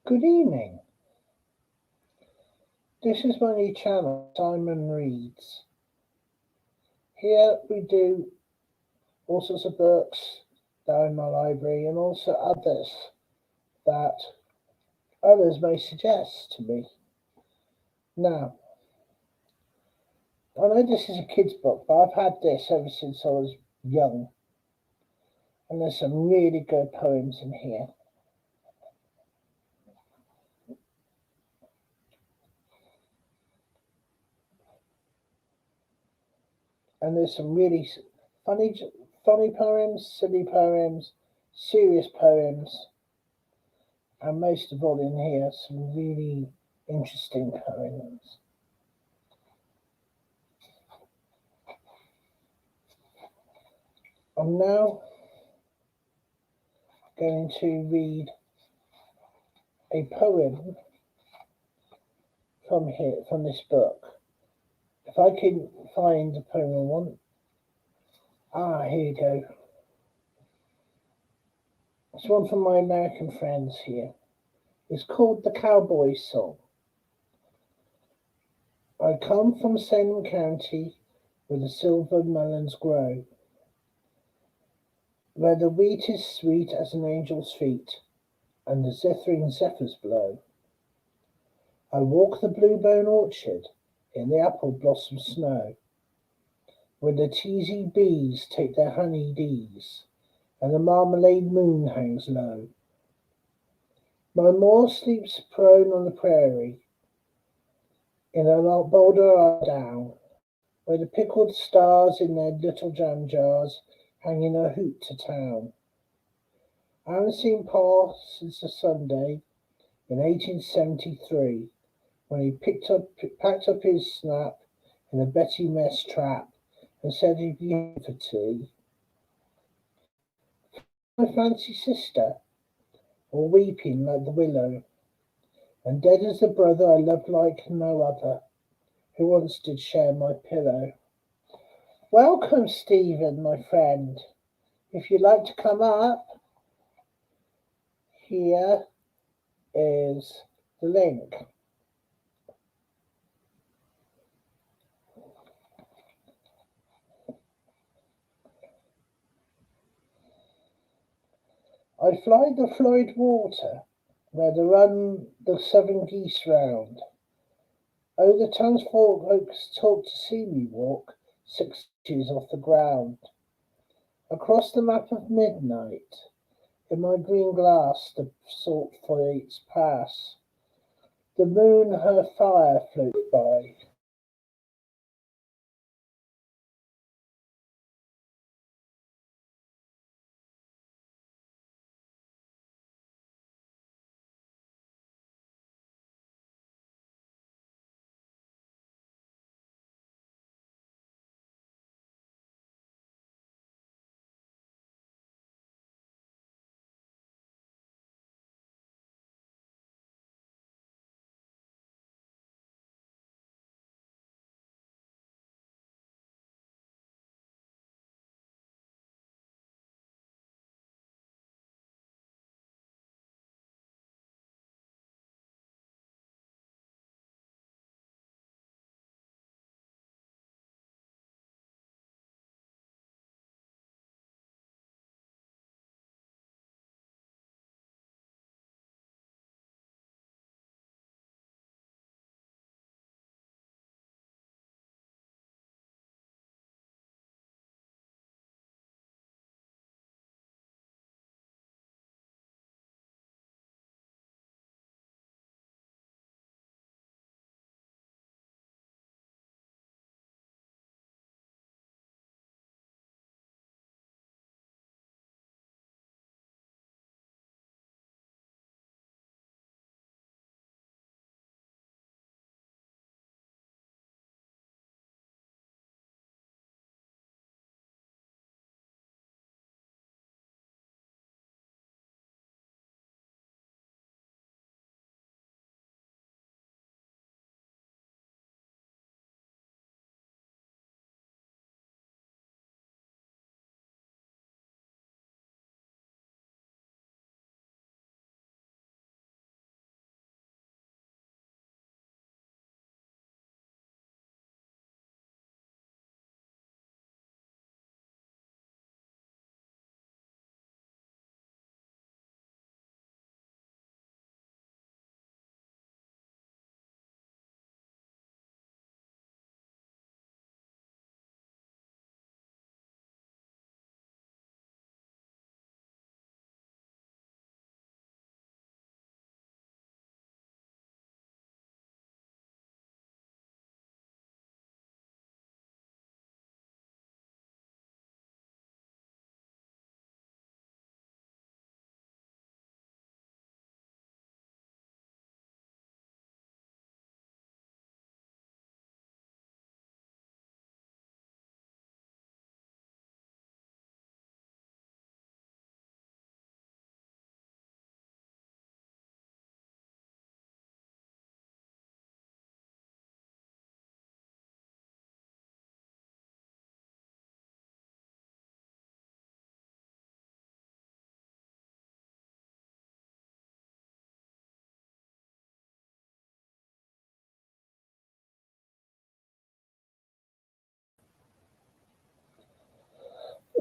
Good evening. This is my new channel, Simon Reads. Here we do all sorts of books that are in my library and also others that others may suggest to me. Now, I know this is a kid's book, but I've had this ever since I was young. And there's some really good poems in here. And there's some really funny poems, silly poems, serious poems, and most of all in here, some really interesting poems. I'm now going to read a poem from this book. If I can find the poem I want. Here you go. It's one from my American friends here. It's called The Cowboy Song. I come from Salem County, where the silver melons grow, where the wheat is sweet as an angel's feet, and the zithering zephyrs blow. I walk the bluebone orchard in the apple blossom snow, where the teasy bees take their honey dees, and the marmalade moon hangs low. My moor sleeps prone on the prairie, in a boulder down, where the pickled stars in their little jam jars hang in a hoot to town. I haven't seen Pa since a Sunday in 1873, when he packed up his snap in a Betty mess trap and said he'd be home for tea. My fancy sister, all weeping like the willow, and dead as the brother I loved like no other, who once did share my pillow. Welcome, Stephen, my friend. If you'd like to come up, here is the link. I fly the Floyd water, where they run the southern geese round. Oh, the townsfolk folks talk to see me walk 6 inches off the ground. Across the map of midnight, in my green glass the salt flakes pass. The moon her fire floats by.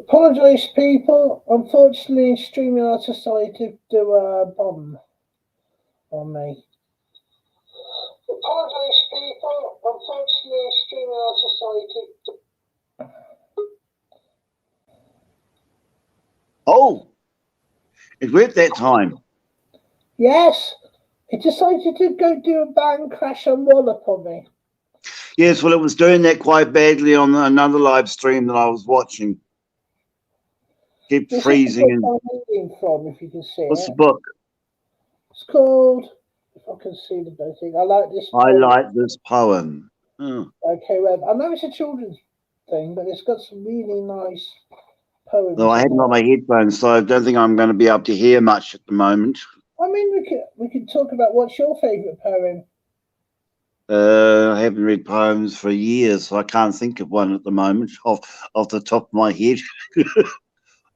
Apologise, people. Unfortunately, StreamYard decided to do a bomb on me. Apologise, people. Unfortunately, StreamYard decided to. Oh, it's worth that time. Yes, it decided to go do a bang crash and wallop on me. Yes, well, it was doing that quite badly on another live stream that I was watching. Kept This freezing. is the And book I'm reading from, if you can see what's it. the book? It's called, if I can see the bloody thing, I like this I poem. like this poem. Oh. Okay, well, I know it's a children's thing, but it's got some really nice poems. Though I haven't got my headphones, so I don't think I'm going to be able to hear much at the moment. I mean, we could talk about what's your favourite poem. I haven't read poems for years, so I can't think of one at the moment off the top of my head.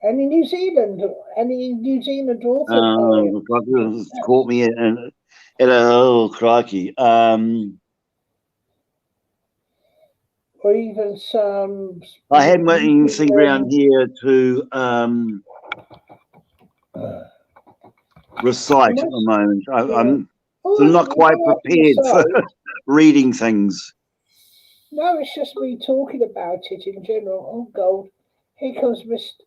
Any New Zealand author poem? It's caught me at oh crikey. Or even some. I haven't got anything around here to recite at the moment. I'm not quite prepared for reading things. No, it's just me talking about it in general. Oh, God. Here comes Mr.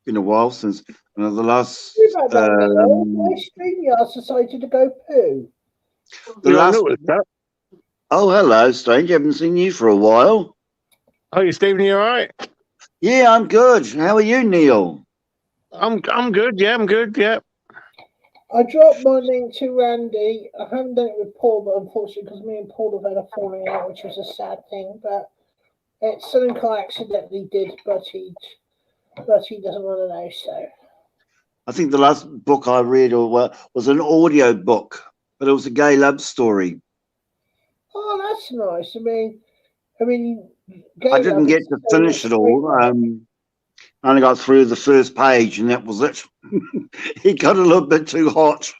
Been a while since the last. My StreamYard decided to go poo. Oh, hello, Strange. Haven't seen you for a while. Oh, you Stephen, you all right? Yeah, I'm good. How are you, Neil? I'm good. Yeah, I'm good. Yeah. I dropped my link to Randy. I haven't done it with Paul, but unfortunately, because me and Paul have had a falling out, which was a sad thing. But it's something I accidentally did, but he doesn't want to know. So I think the last book I read was an audio book, but it was a gay love story. Oh, that's nice. I didn't get to finish it all. I only got through the first page, and that was it. It got a little bit too hot.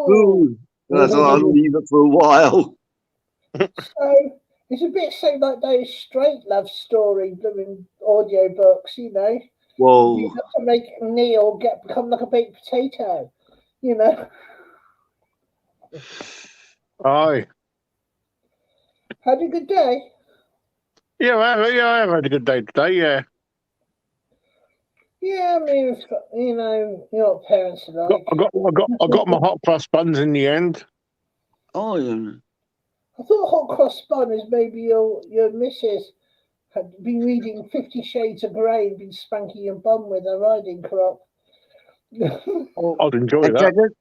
Ooh. I thought I'd leave it for a while. So it's a bit like those straight love story blooming audio books, you know. Well, you have to make Neil become like a baked potato, you know. Aye. Had a good day. Yeah, I have had a good day today. Yeah. Yeah, I mean, you know what parents are like. I got my hot cross buns in the end. Oh, yeah. I thought hot cross bun is maybe your missus had been reading 50 Shades of Grey and been spanking your bum with a riding crop. I'd enjoy that.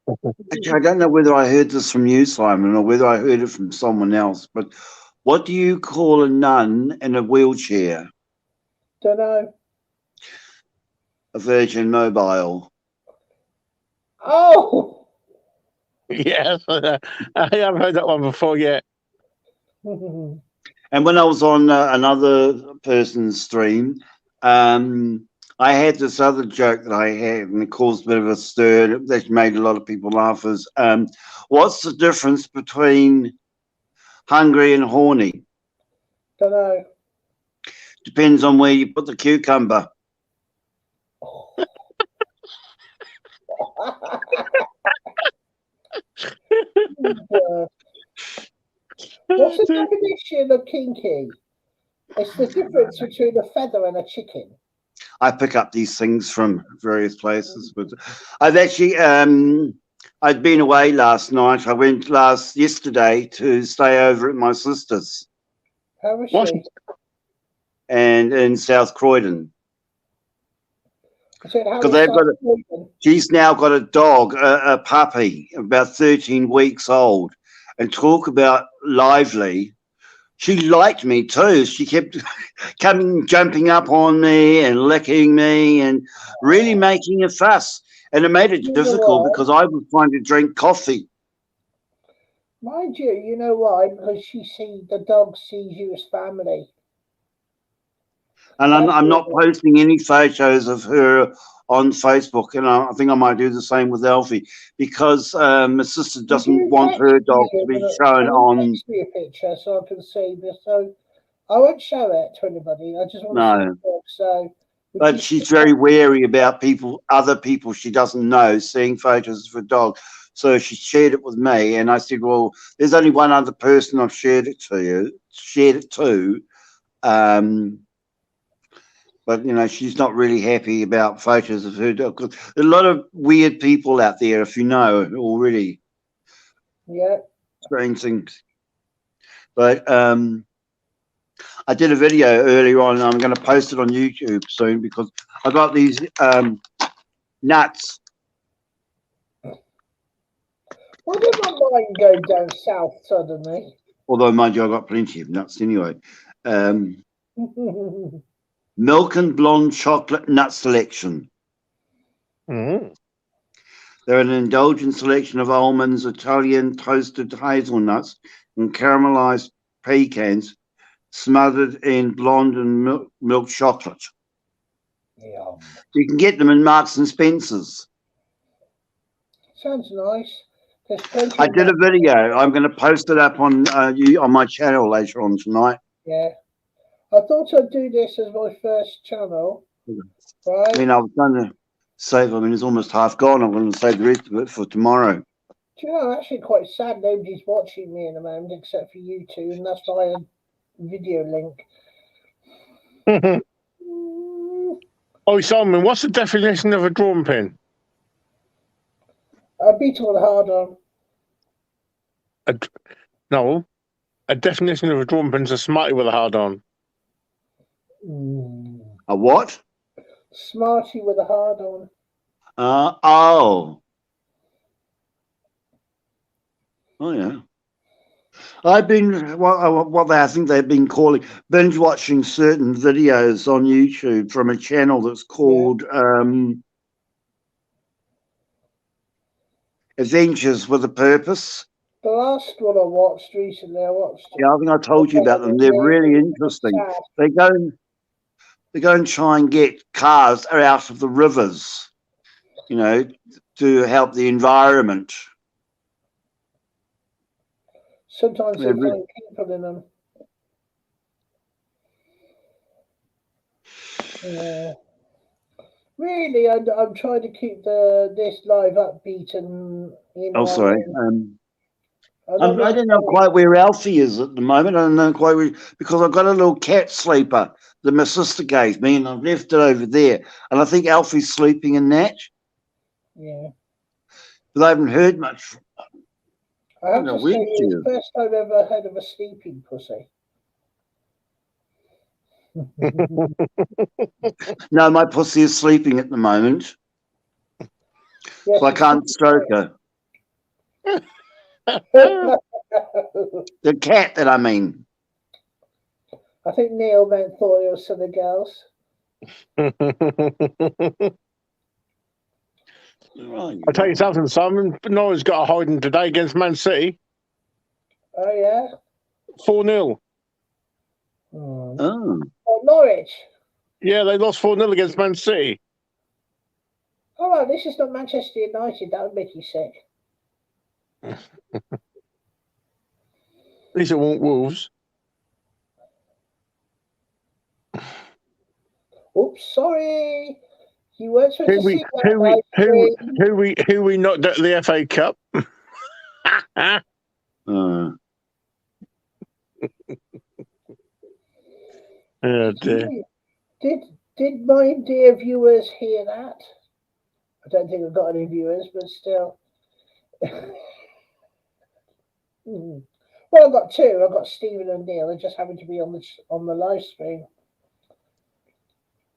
Actually, I don't know whether I heard this from you, Simon, or whether I heard it from someone else, but what do you call a nun in a wheelchair? Don't know. A Virgin Mobile. Oh! Yes, I have heard that one before, yeah. And when I was on another person's stream, I had this other joke that I had, and it caused a bit of a stir that made a lot of people laugh. Is what's the difference between hungry and horny? Don't know. Depends on where you put the cucumber. What's the definition of kinky? It's the difference between a feather and a chicken. I pick up these things from various places, but I've actually I'd been away last night. I went yesterday to stay over at my sister's. How was she? And in South Croydon. Because she's now got a dog, a puppy, about 13 weeks old, and talk about lively. She liked me too. She kept jumping up on me and licking me and really making a fuss. And it made it difficult because I was trying to drink coffee. Mind you, you know why? Because the dog sees you as family. And I'm not posting any photos of her on Facebook, and I think I might do the same with Alfie, because my sister doesn't want her dog to be shown on. Text me a picture so I can see this. So I won't show it to anybody. I just want to see No. the dog. So, But she's very wary about other people she doesn't know, seeing photos of her dog. So she shared it with me, and I said, "Well, there's only one other person I've shared it to. But she's not really happy about photos of her dog. 'Cause a lot of weird people out there, if you know already. Yeah. Strange things. But I did a video earlier on, and I'm going to post it on YouTube soon because I got these nuts. Why did my mind go down south suddenly? Although, mind you, I got plenty of nuts anyway. Milk and blonde chocolate nut selection. Mm. They're an indulgent selection of almonds, Italian toasted hazelnuts, and caramelized pecans smothered in blonde and milk chocolate. Yum. You can get them in Marks and Spencer's. Sounds nice. There's plenty. I did a video. I'm going to post it up on my channel later on tonight. Yeah. I thought I'd do this as my first channel. Right? I mean, I was going to save. I mean, it's almost half gone. I'm going to save the rest of it for tomorrow. Do you know, I'm actually quite sad nobody's watching me in the moment except for you two, and that's via video link. Oh, Simon, what's the definition of a drawing pin? I beat it with a hard on. No, a definition of a drawing pin is a smarty with a hard on. A what? Smarty with a hard on. Oh yeah. I've been what I think they've been calling binge watching certain videos on YouTube from a channel that's called Adventures with a Purpose. The last one I watched recently, Yeah, I think I told you about them. They're really interesting. They go and try and get cars out of the rivers, to help the environment. Sometimes they find people in them. Yeah. Really, I'm trying to keep this live upbeat and sorry. I don't know quite where Alfie is at the moment. I don't know quite where, because I've got a little cat sleeper that my sister gave me, and I've left it over there. And I think Alfie's sleeping in that. Yeah. But I haven't heard much. I have to say, it's the first time I've ever heard of a sleeping pussy. No, my pussy is sleeping at the moment. Yes, so I can't stroke her. The cat that I mean. I think Neil thought it was something else. Right, I'll tell you something, Simon. Norwich got a hiding today against Man City. Oh, yeah? 4-0. Oh, Norwich? Yeah, they lost 4-0 against Man City. Oh, well, this is not Manchester United. That would make you sick. At least it won't Wolves. Oops, sorry. You weren't supposed to see that. Who we knocked out the FA Cup? Oh dear. Did my dear viewers hear that? I don't think I've got any viewers, but still. Well, I've got two. I've got Stephen and Neil. They just happen to be on the live stream.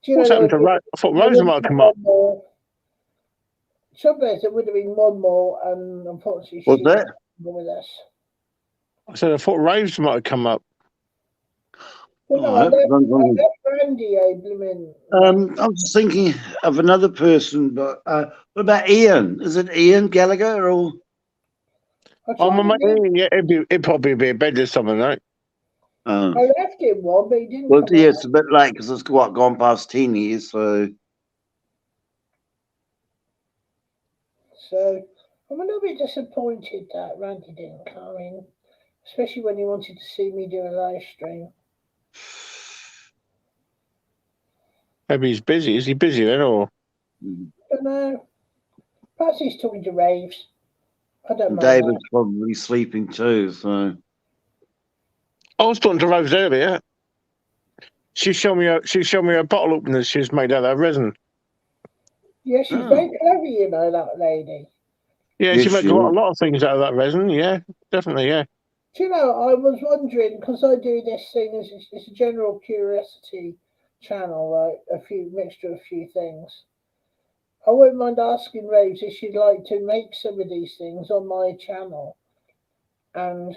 What's happened to Rose? I thought Rose might come up. Trouble is, there would have been one more, and unfortunately, she's not with us. I said I thought Rose might have come up. No, I left Randy, I was thinking of another person, but what about Ian? Is it Ian Gallagher or? My mate Ian, yeah, it'd probably be a bed or something, right? I left him one, but he didn't. Well, yeah, it's a bit late because it's gone past 10 years, so. So I'm a little bit disappointed that Randy didn't come in, especially when he wanted to see me do a live stream. Maybe he's busy. Is he busy then, or? Don't know. Perhaps he's talking to Raves. I don't mind David's that. probably sleeping too, so. I was talking to Rose earlier. She showed me a bottle opener she's made out of resin. Yeah, she's very clever, you know, that lady. Yeah, Yes, she makes she a is. lot of things out of that resin. Yeah, definitely. Yeah. Do you know, I was wondering, because I do this thing, it's a general curiosity channel, right? Mixture of a few things. I wouldn't mind asking Rose if she'd like to make some of these things on my channel and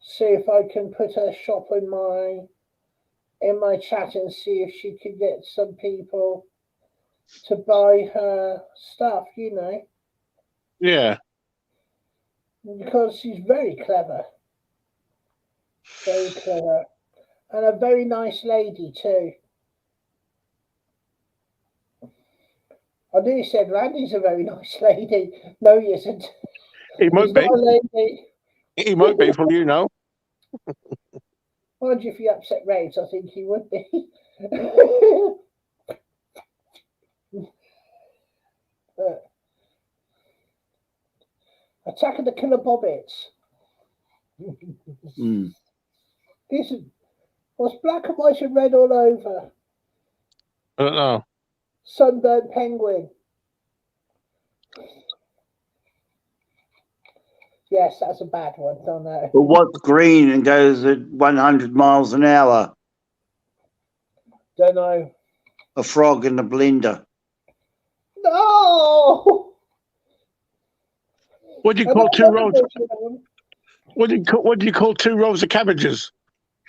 see if I can put her shop in my chat and see if she could get some people to buy her stuff, you know. Yeah. Because she's very clever. Very clever. And a very nice lady too. I nearly said Randy's a very nice lady. No, he isn't. He might He's not be. a lady. He might be, for you know. Mind you, if you upset Raves, I think he would be. Attack of the Killer Bobbits. This was black and white and red all over. I don't know. Sunburnt penguin. Yes, that's a bad one, don't know. But what's green and goes at 100 miles an hour? Don't know. A frog in a blender. No! What do you call two rows? What do you call 2 rows of cabbages?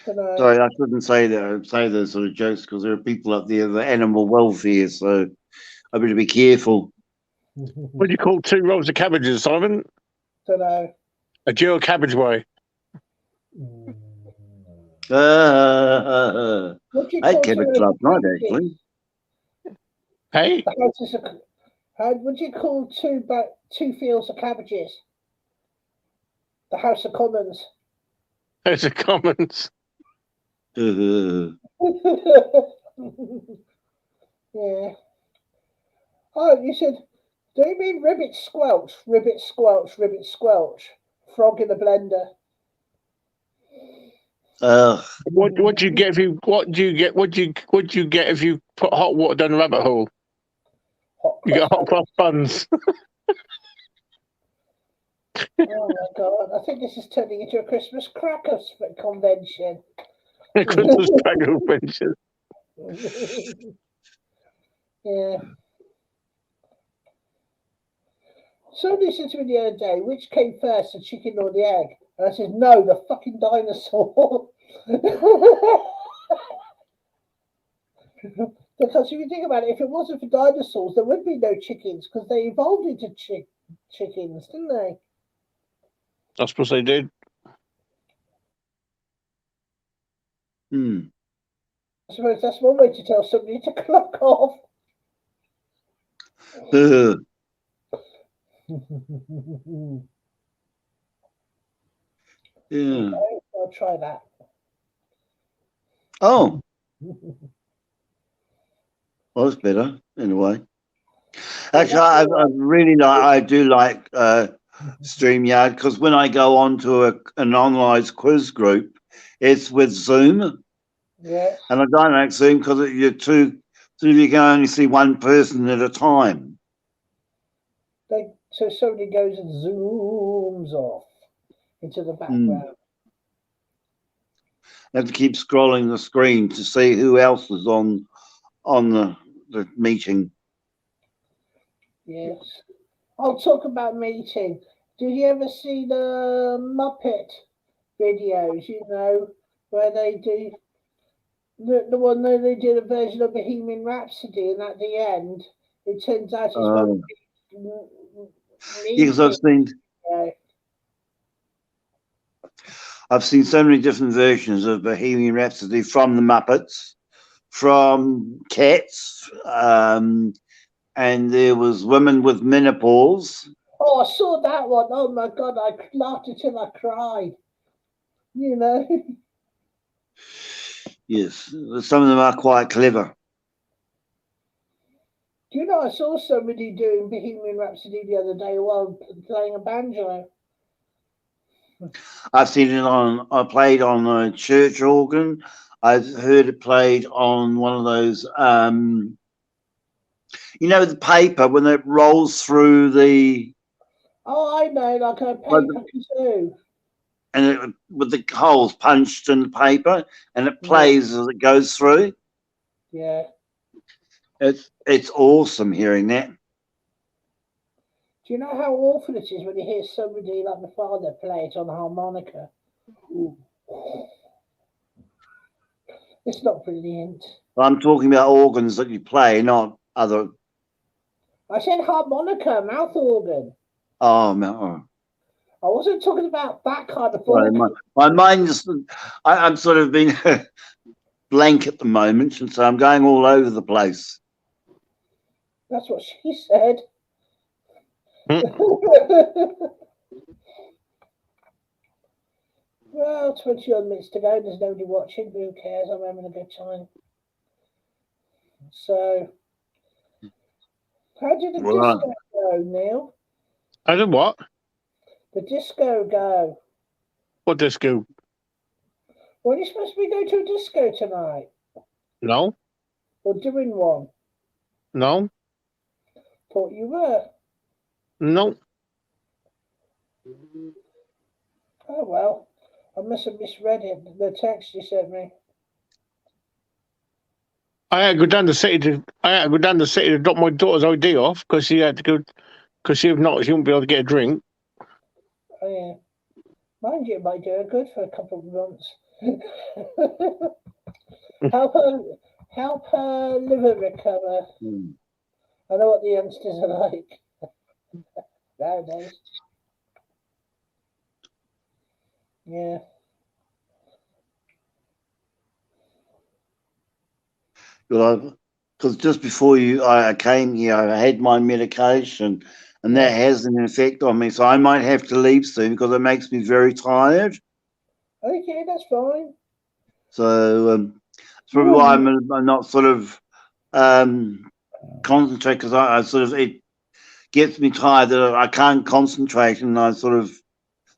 Sorry, I shouldn't say that. Say those sort of jokes because there are people up there, the animal welfare, so I better be careful. What do you call 2 rows of cabbages, Simon? Don't know. A dual cabbage way. I came a club night actually. Hey? What would you call two fields of cabbages? The House of Commons. House of Commons. Yeah. Oh, you said, do you mean ribbit squelch, ribbit squelch, ribbit squelch? Frog in the blender. What do you get if you put hot water down the rabbit hole? You get hot cross buns. Oh my god! I think this is turning into a Christmas crackers convention. Christmas cracker convention. Yeah. Somebody said to me the other day, which came first, the chicken or the egg? And I said, no, the fucking dinosaur. Because if you think about it, if it wasn't for dinosaurs, there would be no chickens because they evolved into chickens, didn't they? I suppose they did. I suppose that's one way to tell somebody to clock off. Yeah. Okay, I'll try that. Oh. Well, that's better in a way. Actually, I do like StreamYard because when I go on to an online quiz group, it's with Zoom. Yeah. And I don't like Zoom because you can only see one person at a time. So somebody goes and zooms off into the background. I have to keep scrolling the screen to see who else is on the meeting. Yes. I'll talk about meeting. Did you ever see the Muppet videos, you know, where they do the one that they did a version of Bohemian Rhapsody, and at the end it turns out it's because I've seen so many different versions of Bohemian Rhapsody from the Muppets, from Cats, and there was Women with Menopause. Oh, I saw that one. Oh my god, I laughed until I cried. You know. Yes, some of them are quite clever. Do you know, I saw somebody doing Bohemian Rhapsody the other day while playing a banjo. I've seen it I played on a church organ. I've heard it played on one of those, the paper when it rolls through the. Oh, I know, like a paper kazoo. And with the holes punched in the paper, and it Yeah. plays as it goes through. Yeah. It's awesome hearing that. Do you know how awful it is when you hear somebody like my father play it on a harmonica? Ooh. It's not brilliant. I'm talking about organs that you play, not other. I said harmonica, mouth organ. Oh no! I wasn't talking about that kind of Sorry, organ. my mind just. I'm sort of being blank at the moment, and so I'm going all over the place. That's what she said. Well, 20 odd minutes to go. There's nobody watching. Who cares? I'm having a good time. So, how did the disco go, Neil? I did what? The disco go. What disco? Well, you're supposed to be going to a disco tonight. No. Or doing one. No. Thought you were. No. Oh, well. I must have misread it. The text you sent me. I had to go down the city to drop my daughter's ID off because she had to go because if not, she wouldn't be able to get a drink. Oh, yeah. Mind you, it might do her good for a couple of months. help her liver recover. I know what the youngsters are like nowadays. Yeah. Because just before I came here, I had my medication, and that has an effect on me. So I might have to leave soon because it makes me very tired. Okay, that's fine. So it's probably why I'm not sort of concentrate, because I sort of, it gets me tired that I can't concentrate, and I sort of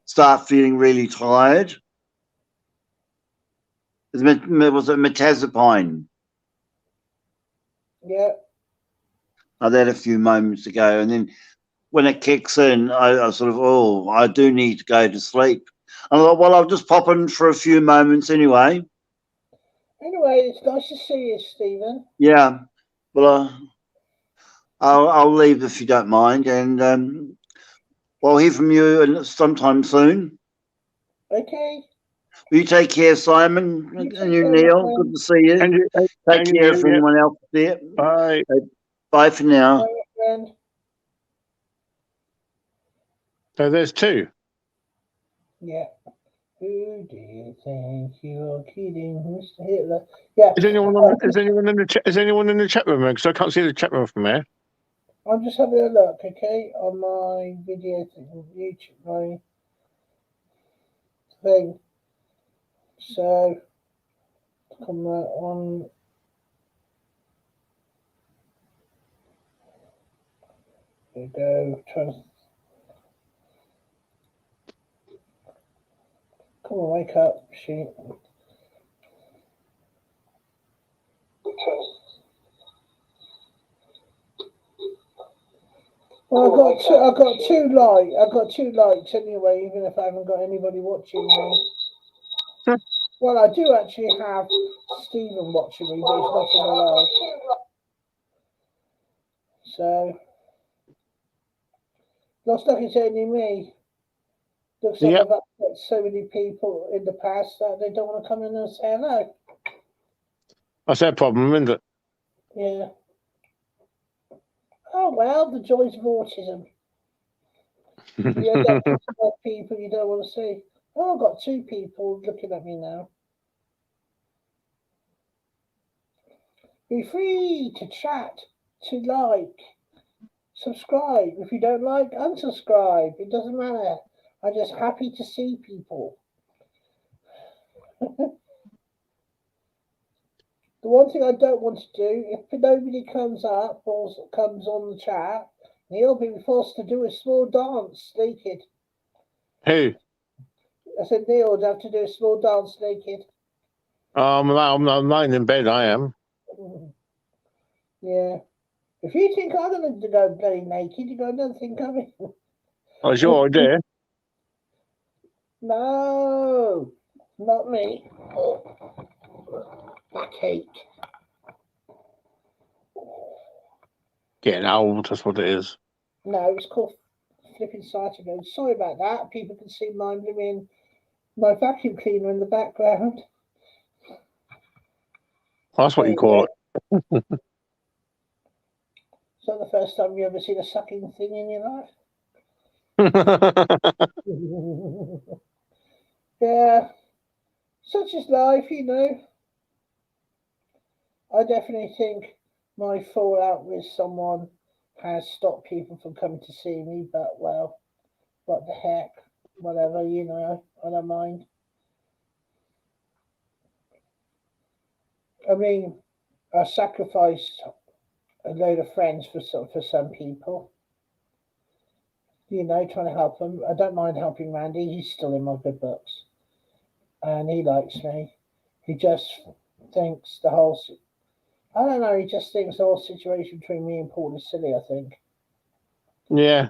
start feeling really tired. Was it metazapine? Yeah. I had a few moments ago, and then when it kicks in, I sort of, I do need to go to sleep. I thought, well, I'll just pop in for a few moments anyway. Anyway, it's nice to see you, Stephen. Yeah, well, I'll leave if you don't mind, and well, I'll hear from you sometime soon. Okay. Will you take care, Simon, and you, Neil? Good to see you. Take care of anyone else there. Bye. Bye for now. Bye, friend. So there's two. Yeah. Who do you think you're kidding, Mr. Hitler? Yeah. Is anyone in the chat room? Because I can't see the chat room from here. I'm just having a look, okay, on my video thing, YouTube, my thing. So, come on. There you go. Come on, wake up, sheep. Well, I got two likes anyway, even if I haven't got anybody watching me. Well, I do actually have Stephen watching me, but he's not in the live. So, looks like it's only me. Looks like I've upset so many people in the past that they don't want to come in and say hello. That's their problem, isn't it? Yeah. Oh, well, the joys of autism. You end up talking about people you don't want to see. Oh, I've got two people looking at me now. Be free to chat, to like, subscribe. If you don't like, unsubscribe. It doesn't matter. I'm just happy to see people. The one thing I don't want to do, if nobody comes up or comes on the chat, he'll be forced to do a small dance naked. Who? I said Neil would have to do a small dance naked. I'm lying in bed. I am. Yeah. If you think I'm going to go bloody naked, you got another thing coming. Oh, it's your idea. No, not me. The cake. Getting old. That's what it is. No, it's called flipping cider. Sorry about that. People can see my vacuum cleaner in the background. That's what you call it. Is that the first time you ever seen a sucking thing in your life? Yeah, such is life, you know. I definitely think my fallout with someone has stopped people from coming to see me, but well, what the heck, whatever, you know, I don't mind. I mean, I sacrificed a load of friends for some people, you know, trying to help them. I don't mind helping Randy; he's still in my good books, and he likes me. He just thinks the whole. I don't know. He just thinks the whole situation between me and Paul is silly. I think. Yeah.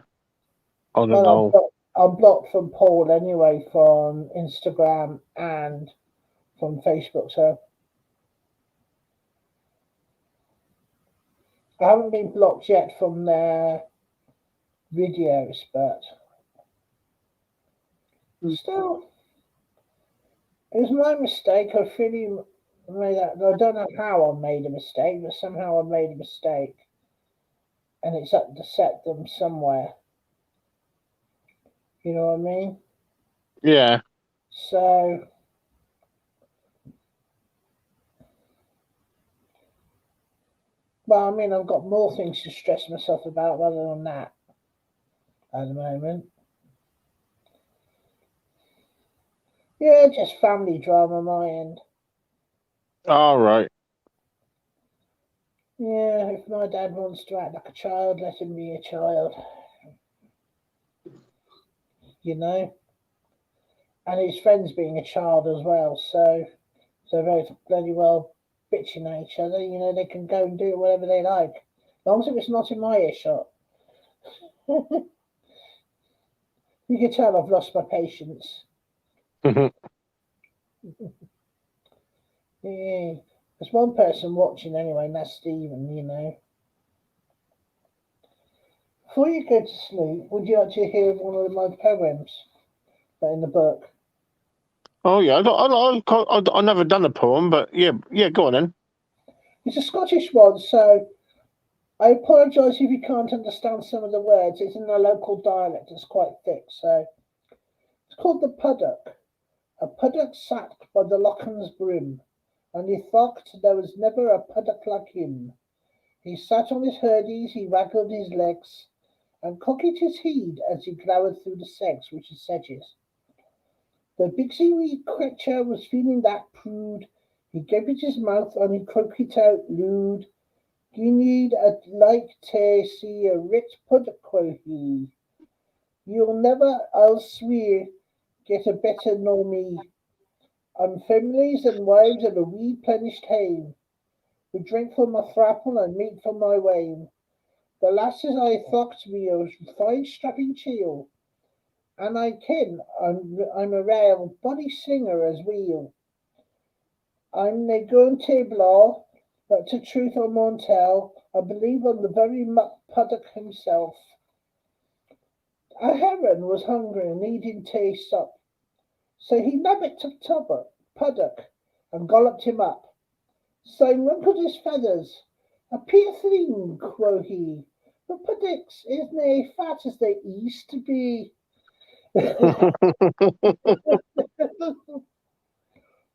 I don't Well, know. I'm blocked from Paul anyway, from Instagram and from Facebook. So I haven't been blocked yet from their videos, but still, it was my mistake. I really made that. I don't know how I made a mistake, but somehow I made a mistake, and it's upset them somewhere. You know what I mean? Yeah. So, well, I mean, I've got more things to stress myself about rather than that at the moment. Yeah, just family drama, my end. All right. Yeah, if my dad wants to act like a child, let him be a child. You know, and his friends being a child as well. So they're very bloody well bitching at each other. You know, they can go and do whatever they like, as long as it's not in my earshot. You can tell I've lost my patience. Yeah, there's one person watching anyway, and that's Stephen. You know. Before you go to sleep, would you like to hear one of my poems that are in the book? Oh yeah. I never done a poem, but yeah. Go on then. It's a Scottish one, so I apologise if you can't understand some of the words. It's in a local dialect. It's quite thick, so it's called the puddock. A puddock sat by the Lochans brim, and he thocht there was never a puddock like him. He sat on his hurdies, he waggled his legs, and cocked his head as he glowered through the segs which his sedges. The bixie wee creature was feeling that prude. He gaped his mouth and he croaked out loud. Gin ye'd like to see a rich puddock, quoth he, you'll never, I'll swear, get a better nor me. I'm families and wives and a wee plenished hame, with drink for my thrapple and meat for my wame. The lasses I thocht me a fine strapping chiel, and I ken I'm a rale body singer as weel. I'm nae going to blaw, but to truth I maun tell, I believe I'm the very puddock himself. A heron was hungry and needing to sup, so he nabbit to puddock and golloped him up. Syne wrinkled his feathers. A peer thing, quo he, but puddocks is nae fat as they used to be.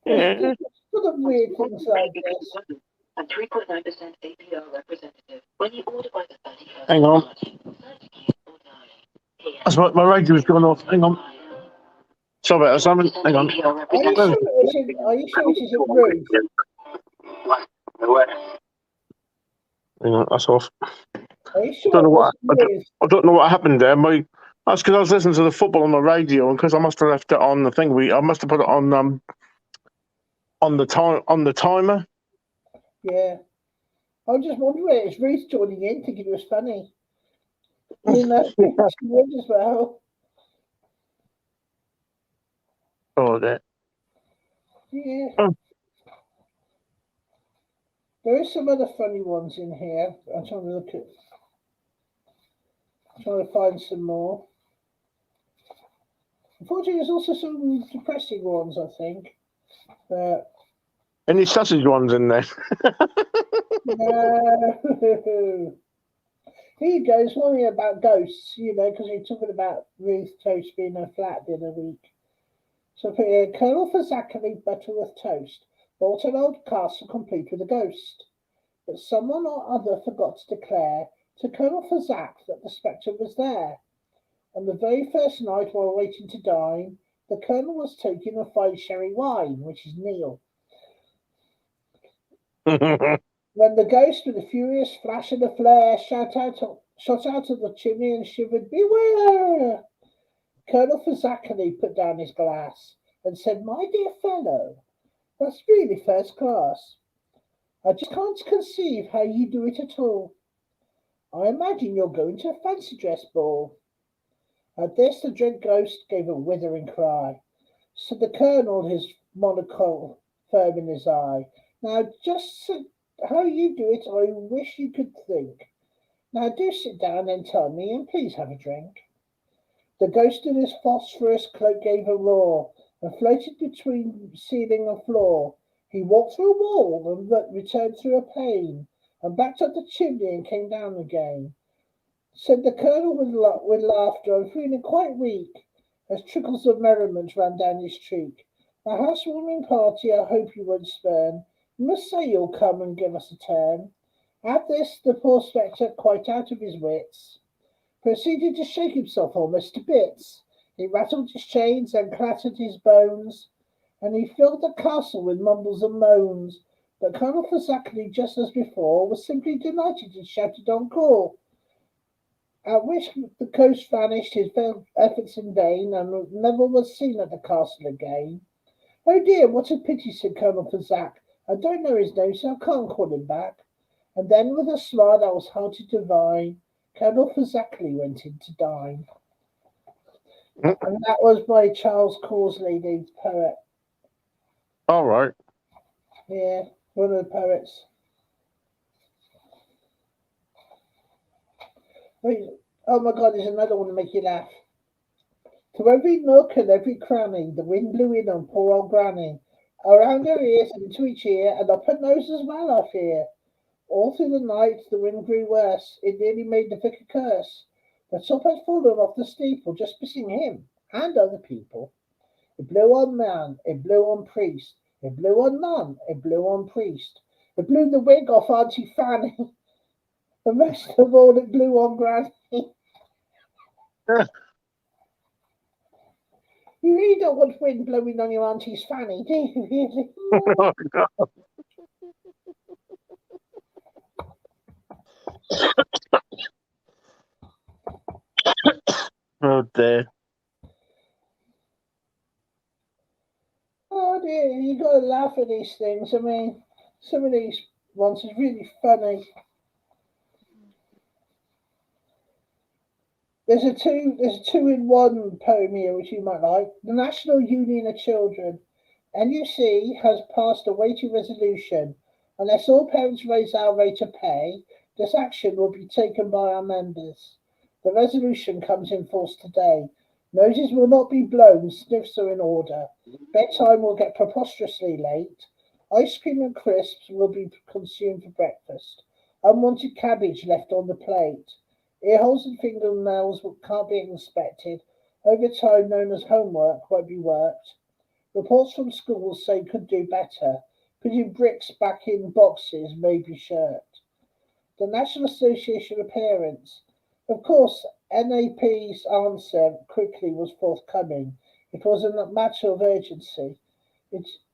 Yeah. Sort of weird things like this. And 3.9% APR representative. When you order by the 31st Hang on. March, 30 or die. That's my radio's gone off. Hang on. Sorry about that, Simon. Hang on. Are you sure it isn't Ruth? That's off. Are you sure Don't know it what wasn't Ruth? I don't know what happened there. That's because I was listening to the football on the radio, and because I must have left it on the thing. I must have put it on the timer. Yeah. I was just wondering, it's Ruth joining in thinking it was funny. You know, she would as well. Oh, there. Yeah. Oh. There are some other funny ones in here. I'm trying to find some more. Unfortunately, there's also some depressing ones, I think. Any sausage ones in there? No. Here you go. It's one about ghosts, because you're talking about Ruth Toast being a flat dinner week. So put here, Colonel for Zachary Butterworth Toast bought an old castle complete with a ghost. But someone or other forgot to declare to Colonel Fazak that the spectre was there. On the very first night while waiting to dine, the Colonel was taking a fine sherry wine, which is Neil. When the ghost, with a furious flash and a flare, shot out of the chimney and shivered, "Beware!" Colonel Fazakany put down his glass and said, "My dear fellow, that's really first class. I just can't conceive how you do it at all. I imagine you're going to a fancy dress ball." At this, the dread ghost gave a withering cry. So the Colonel, his monocle firm in his eye, "Now, just how you do it, I wish you could think. Now, do sit down and tell me, and please have a drink." The ghost in his phosphorus cloak gave a roar and floated between ceiling and floor. He walked through a wall and returned through a pane and backed up the chimney and came down again. Said the Colonel with laughter, "I'm feeling quite weak," as trickles of merriment ran down his cheek. "A housewarming party I hope you won't spurn. You must say you'll come and give us a turn." At this, the poor spectre, quite out of his wits, proceeded to shake himself almost to bits. He rattled his chains and clattered his bones, and he filled the castle with mumbles and moans. But Colonel Fazakny, just as before, was simply delighted and shouted encore. At which the ghost vanished, his efforts in vain, and never was seen at the castle again. "Oh dear, what a pity," said Colonel Fazak. "I don't know his name, so I can't call him back." And then, with a smile that was hard to divine, Colonel Fazakly went in to dine. And that was by Charles Causley, the poet. All right. Yeah, one of the poets. Oh my God, there's another one to make you laugh. To every nook and every cranny, the wind blew in on poor old Granny. Around her ears and into each ear, and up her nose as well, I fear. All through the night the wind grew worse. It nearly made the vicar curse. The top had fallen off the steeple, just missing him and other people. It blew on man, it blew on priest, it blew on nun, it blew on priest. It blew the wig off Auntie Fanny, and most of all it blew on Granny. You really don't want wind blowing on your auntie's fanny, do you? Really? Oh, God. Oh dear. Oh dear, you got to laugh at these things. I mean, some of these ones are really funny. There's a two-in-one poem here which you might like. The National Union of Children. NUC has passed a weighty resolution. Unless all parents raise our rate of pay, this action will be taken by our members. The resolution comes in force today. Noses will not be blown, sniffs are in order. Bedtime will get preposterously late. Ice cream and crisps will be consumed for breakfast. Unwanted cabbage left on the plate. Earholes and fingernails can't be inspected. Overtime, known as homework, won't be worked. Reports from schools say could do better. Putting bricks back in boxes may be shirked. The National Association of Parents. Of course, NAP's answer quickly was forthcoming. It was a matter of urgency.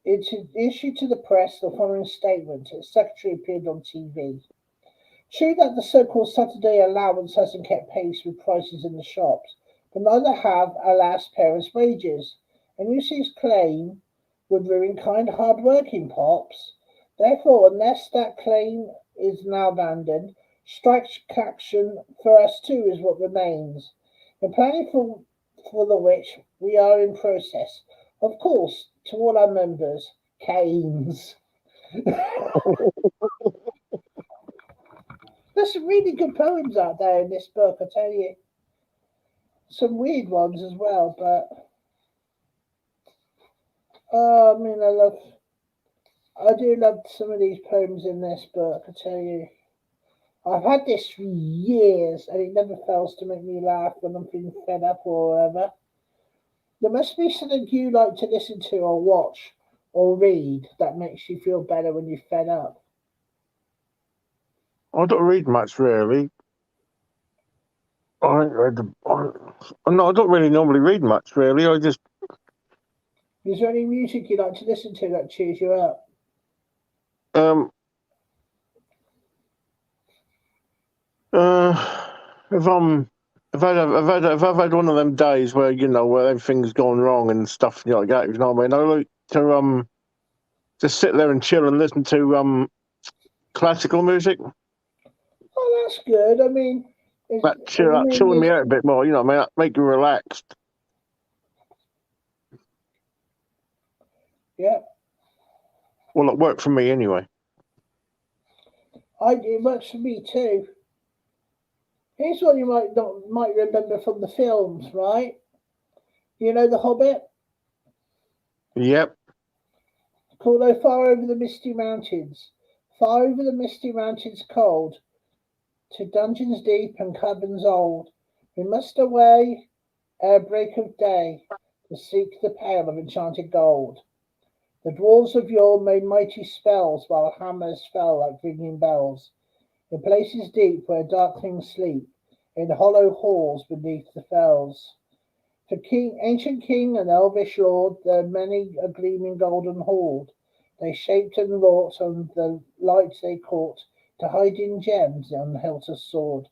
It issued to the press the following statement. Its secretary appeared on TV. True that the so-called Saturday allowance hasn't kept pace with prices in the shops, but neither have, alas, parents' wages. And UC's claim would ruin kind, hard-working pops. Therefore, unless that claim is now abandoned, strike action for us too is what remains. In planning for the which we are in process, of course, to all our members, Canes. There's some really good poems out there in this book, I tell you. Some weird ones as well, but I mean, I do love some of these poems in this book, I tell you. I've had this for years, and it never fails to make me laugh when I'm feeling fed up or whatever. There must be something you like to listen to or watch or read that makes you feel better when you're fed up. I don't read much, really. No, I don't really normally read much, really. I just... Is there any music you like to listen to that cheers you up? If I've had one of them days where where everything's gone wrong and stuff like that, you know what I mean? I like to just sit there and chill and listen to classical music. Oh, that's good. I mean, That chilling me out a bit more. You know what I mean? Make you relaxed. Yeah. Well, it worked for me anyway. It works for me too. Here's one you might remember from the films, right? You know The Hobbit? Yep. Called "Oh Far Over the Misty Mountains." Far over the misty mountains cold, to dungeons deep and caverns old, we must away ere break of day, to seek the pail of enchanted gold. The dwarves of yore made mighty spells, while hammers fell like ringing bells, in places deep where dark things sleep, in hollow halls beneath the fells. For ancient king and elvish lord, there many a gleaming golden hoard they shaped and wrought, on the light they caught, to hide in gems on hilt of sword.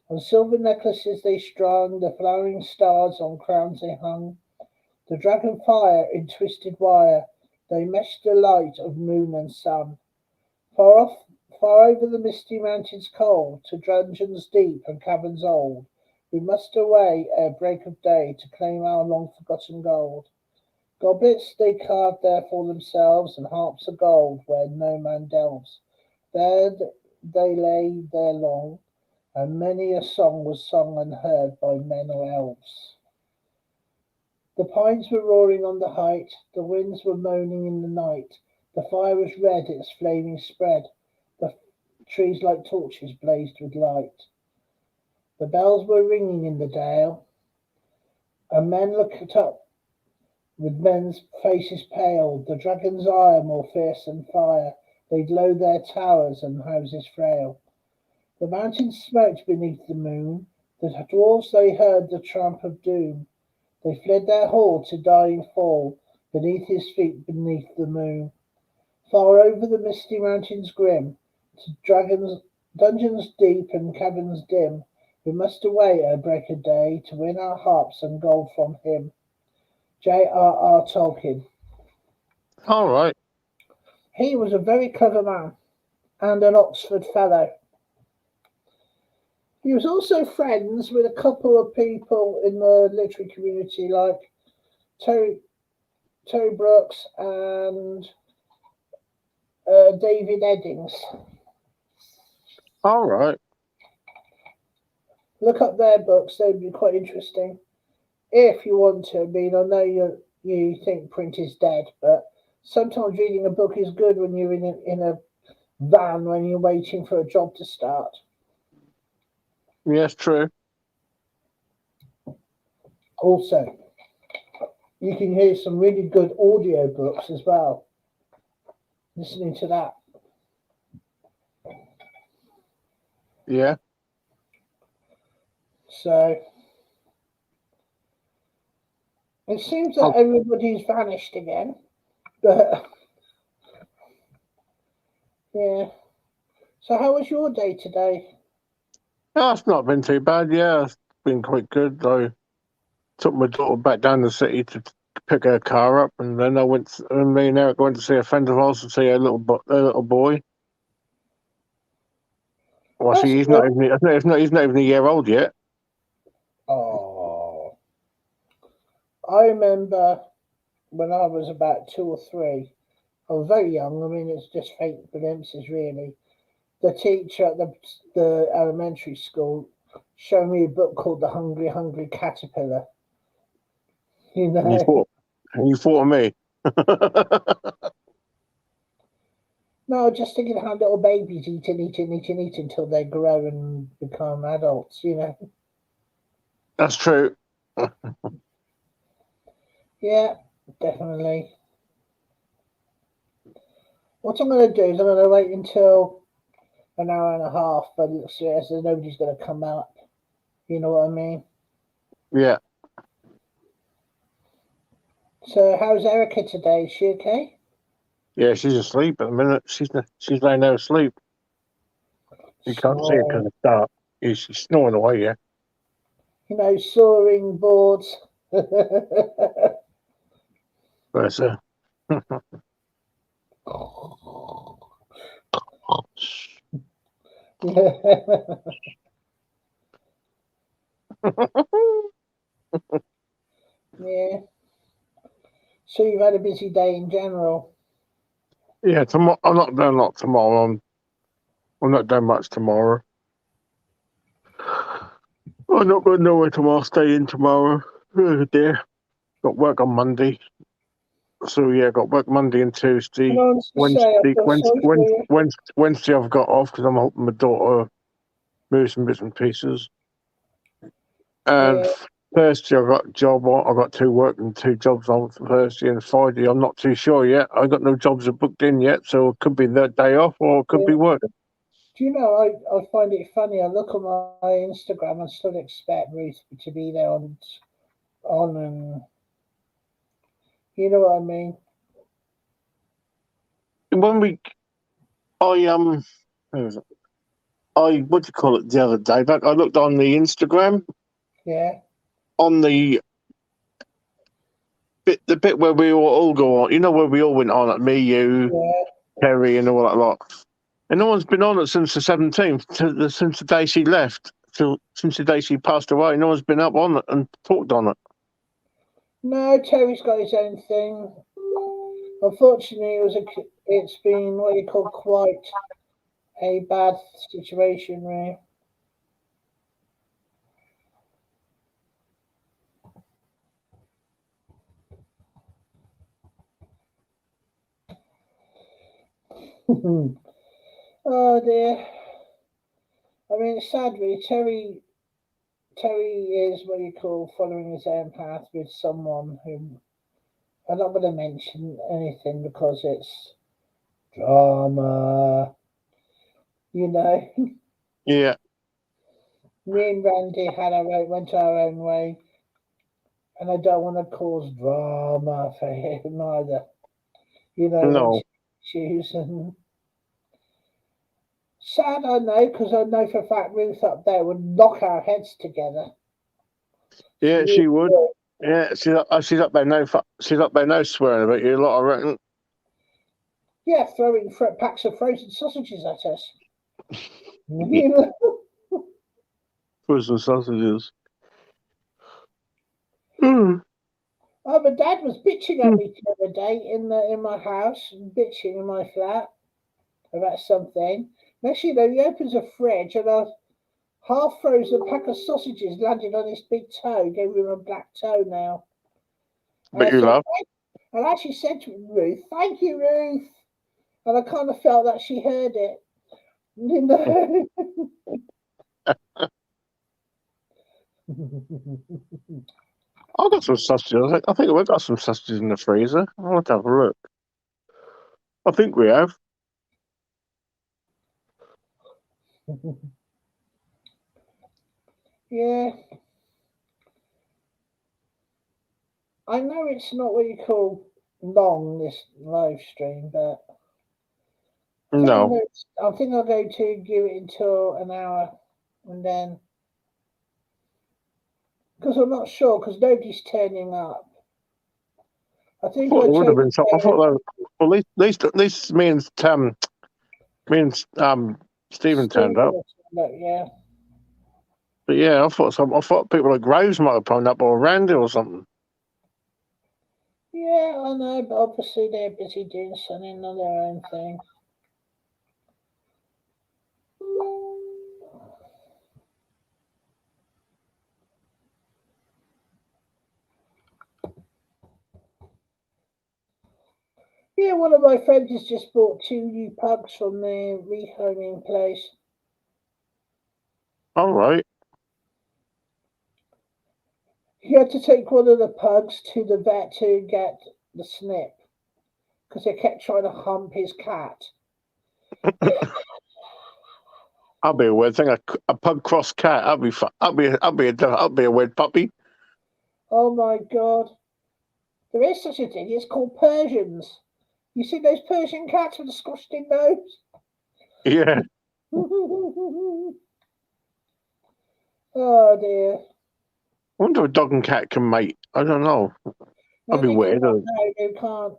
On silver necklaces they strung, the flowering stars on crowns they hung, the dragon fire in twisted wire, they meshed the light of moon and sun. Far off, far over the misty mountains cold, to dungeons deep and caverns old, we must away ere break of day, to claim our long forgotten gold. Goblets they carved there for themselves, and harps of gold where no man delves. There they lay there long, and many a song was sung and heard by men or elves. The pines were roaring on the height, the winds were moaning in the night, the fire was red, its flaming spread, the trees like torches blazed with light. The bells were ringing in the dale, and men looked up with men's faces pale, the dragon's ire more fierce than fire, they glowed their towers and houses frail. The mountains smoked beneath the moon, the dwarfs they heard the tramp of doom, they fled their hall to die and fall, beneath his feet beneath the moon. Far over the misty mountains grim, to dungeons deep and caverns dim, we must away ere break of day, to win our harps and gold from him. J.R.R. Tolkien. All right. He was a very clever man and an Oxford Fellow. He was also friends with a couple of people in the literary community, like Terry Brooks and David Eddings. All right. Look up their books; they'd be quite interesting. If you want to, I mean, I know you think print is dead, but sometimes reading a book is good when you're in a van when you're waiting for a job to start. Yes, true. Also, you can hear some really good audio books as well. Listening to that. Yeah. So it seems that everybody's vanished again. But yeah. So how was your day today? Oh, it's not been too bad. Yeah, it's been quite good. I took my daughter back down the city to pick her car up, and then and me and Eric went to see a friend of ours to see a little boy. Well, That's see, he's good. not even he's not even a year old yet. Oh, I remember when I was about 2 or 3. I was very young. I mean, it's just faint glimpses, really. The teacher at the elementary school showed me a book called The Hungry Hungry Caterpillar. You And you know, thought of me. no, just thinking how little babies eat and eat and eat and eat until they grow and become adults. You know, That's true. yeah, definitely. What I'm going to do is I'm going to wait until an hour and a half, but it looks as though nobody's going to come up. You know what I mean? Yeah. So, how's Erica today? Is she okay? Yeah, she's asleep at the minute. She's laying there asleep. You can't see her because Snoring. it's dark. She's snoring away, yeah. You know, soaring boards. Bless her. Yeah. So you've had a busy day in general. Yeah, tomorrow I'm not doing a lot tomorrow. I'm not doing much tomorrow. I'm not going nowhere tomorrow. I'll stay in tomorrow. Oh dear. Got work on Monday. So yeah, got work Monday and And Tuesday. I was to say, I feel sorry for you. Wednesday I've got off because I'm helping my daughter move some bits and pieces. And Yeah. Thursday I got a job on. I got 2 jobs on for Thursday and Friday. I'm not too sure yet. I got no jobs booked in yet, so it could be that day off or it could be Yeah. working. Do you know, I find it funny. I look on my Instagram and still expect Ruth to be there and you know what I mean? When we, where was it? What do you call it the other day? I looked on the Instagram Yeah. on the bit where we all go on. You know where we all went on, like me, you, Yeah. Terry, and all that lot. And no one's been on it since the 17th, since the day she left, since the day she passed away. No one's been up on it and talked on it. No, Terry's got his own thing. Unfortunately, it's been what you call quite a bad situation, really. Oh dear. I mean, it's sad, really. Terry is what you call following his own path with someone who I'm not going to mention anything because it's drama. You know, Yeah, me and Randy went our own way, and I don't want to cause drama for him either. You know, when no, she choose and sad, I know, because I know for a fact Ruth up there would knock our heads together. She yeah, really she would. would. Yeah, she's up there now. She's up there now swearing about you a lot. I reckon. Yeah, throwing packs of frozen sausages at us. You know? Frozen sausages. Mm. Oh, my dad was bitching at me the other day in my house, bitching in my flat about something. Next you know, he opens a fridge and a half frozen pack of sausages landed on his big toe, gave him a black toe now. And Bet you love. I actually said to Ruth, "Thank you, Ruth," and I kind of felt that she heard it. You know. I got some sausages. I think we've got some sausages in the freezer. I'll have to have a look. I think we have. Yeah, I know it's not what you call long, this live stream, but No. I think I'll go to give it until an hour, and then because I'm not sure because nobody's turning up. I think I thought I there would have chose been some. I thought there, well, at least me and Stephen turned up. Yeah. But yeah, I thought people like Graves might have phoned up or Randy or something. Yeah, I know, but obviously they're busy doing something on their own thing. Yeah, one of my friends has just bought 2 new pugs from the rehoming place. All right. He had to take one of the pugs to the vet to get the snip because they kept trying to hump his cat. I'll be a weird thing. A pug cross cat. I'll be a weird puppy. Oh my god. There is such a thing. It's called Persians. You see those Persian cats with the squashed in nose? Yeah. Oh dear. I wonder if a dog and cat can mate. I don't know. That'd be weird. No, they can't.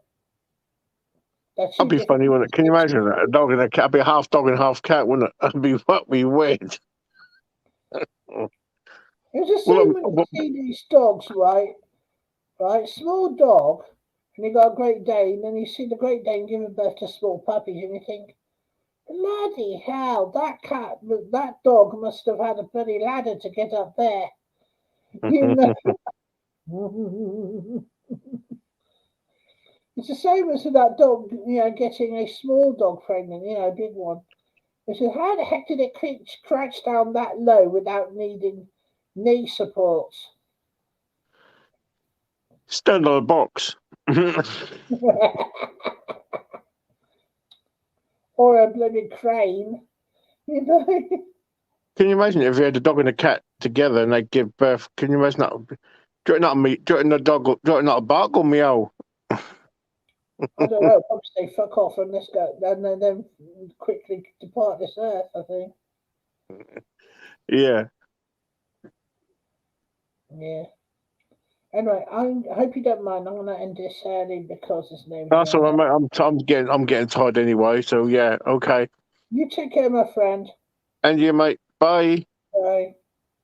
That'd be funny, wouldn't it? Can you imagine that? A dog and a cat? It'd be half dog and half cat, wouldn't it? That'd be weird. It's just so when you see these dogs, right? Small dog, and you got a Great Dane, and then you see the Great Dane giving birth to small puppies, and you think, bloody hell, that dog must have had a bloody ladder to get up there. You know? It's the same as with that dog, getting a small dog pregnant, a big one. They said, how the heck did it crouch down that low without needing knee supports? Stand on a box. Or a bloody crane, you know? Can you imagine if you had a dog and a cat together and they give birth? Can you imagine that? Do it not a bark or meow? I don't know. Probably say fuck off and let's go, and then quickly depart this earth. I think. Yeah. Yeah. Anyway, I hope you don't mind. I'm going to end this early because his name. That's all right, mate. I'm getting tired anyway. So yeah, okay. You take care, my friend. And you, mate. Bye. Bye.